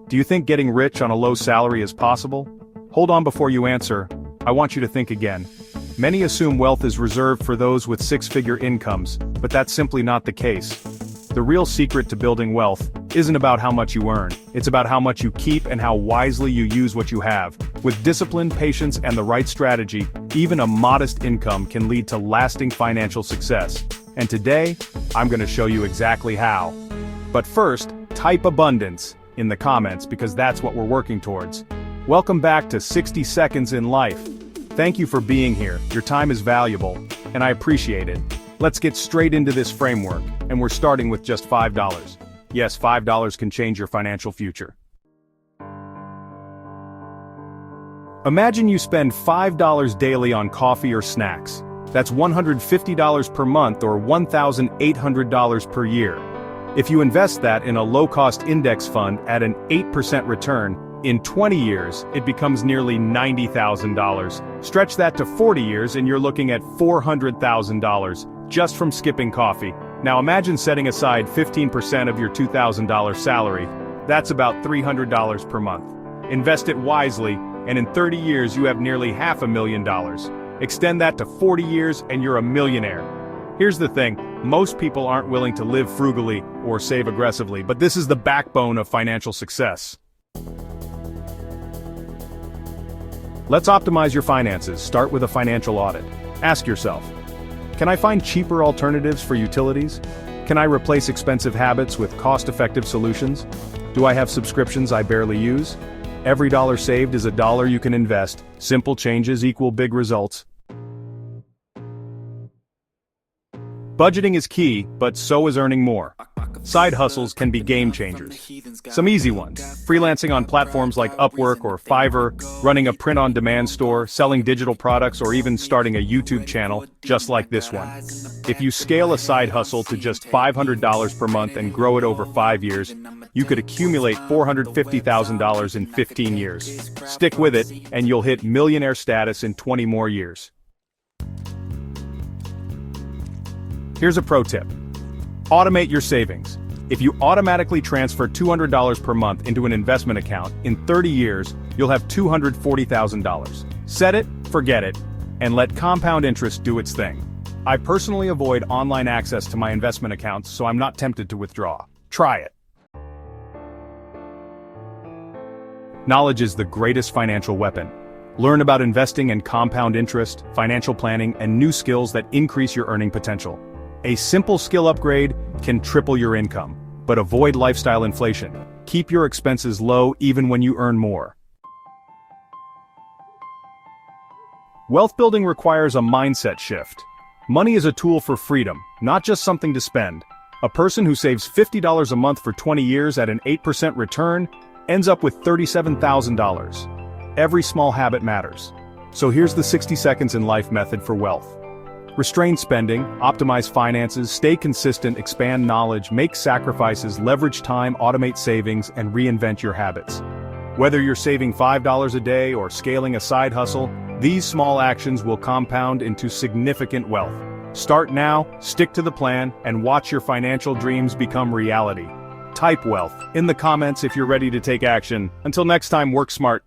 Do you think getting rich on a low salary is possible? Hold on before you answer. I want you to think again. Many assume wealth is reserved for those with six-figure incomes, but that's simply not the case. The real secret to building wealth isn't about how much you earn, it's about how much you keep and how wisely you use what you have. With discipline, patience, and the right strategy, even a modest income can lead to lasting financial success. And today, I'm going to show you exactly how. But first, type abundance in the comments because that's what we're working towards. Welcome back to 60 Seconds in Life. Thank you for being here, your time is valuable, and I appreciate it. Let's get straight into this framework, and we're starting with just $5. Yes, $5 can change your financial future. Imagine you spend $5 daily on coffee or snacks. That's $150 per month or $1,800 per year. If you invest that in a low-cost index fund at an 8% return, in 20 years, it becomes nearly $90,000. Stretch that to 40 years and you're looking at $400,000, just from skipping coffee. Now imagine setting aside 15% of your $2,000 salary. That's about $300 per month. Invest it wisely, and in 30 years you have nearly $500,000. Extend that to 40 years and you're a millionaire. Here's the thing, most people aren't willing to live frugally or save aggressively, but this is the backbone of financial success. Let's optimize your finances. Start with a financial audit. Ask yourself, can I find cheaper alternatives for utilities? Can I replace expensive habits with cost-effective solutions? Do I have subscriptions I barely use? Every dollar saved is a dollar you can invest. Simple changes equal big results. Budgeting is key, but so is earning more. Side hustles can be game changers. Some easy ones: freelancing on platforms like Upwork or Fiverr, running a print-on-demand store, selling digital products, or even starting a YouTube channel, just like this one. If you scale a side hustle to just $500 per month and grow it over 5 years, you could accumulate $450,000 in 15 years. Stick with it, and you'll hit millionaire status in 20 more years. Here's a pro tip. Automate your savings. If you automatically transfer $200 per month into an investment account, in 30 years, you'll have $240,000. Set it, forget it, and let compound interest do its thing. I personally avoid online access to my investment accounts, so I'm not tempted to withdraw. Try it. Knowledge is the greatest financial weapon. Learn about investing and compound interest, financial planning, and new skills that increase your earning potential. A simple skill upgrade can triple your income, but avoid lifestyle inflation. Keep your expenses low even when you earn more. Wealth building requires a mindset shift. Money is a tool for freedom, not just something to spend. A person who saves $50 a month for 20 years at an 8% return ends up with $37,000. Every small habit matters. So here's the 60 Seconds in Life method for wealth. Restrain spending, optimize finances, stay consistent, expand knowledge, make sacrifices, leverage time, automate savings, and reinvent your habits. Whether you're saving $5 a day or scaling a side hustle, these small actions will compound into significant wealth. Start now, stick to the plan, and watch your financial dreams become reality. Type wealth in the comments if you're ready to take action. Until next time, work smart,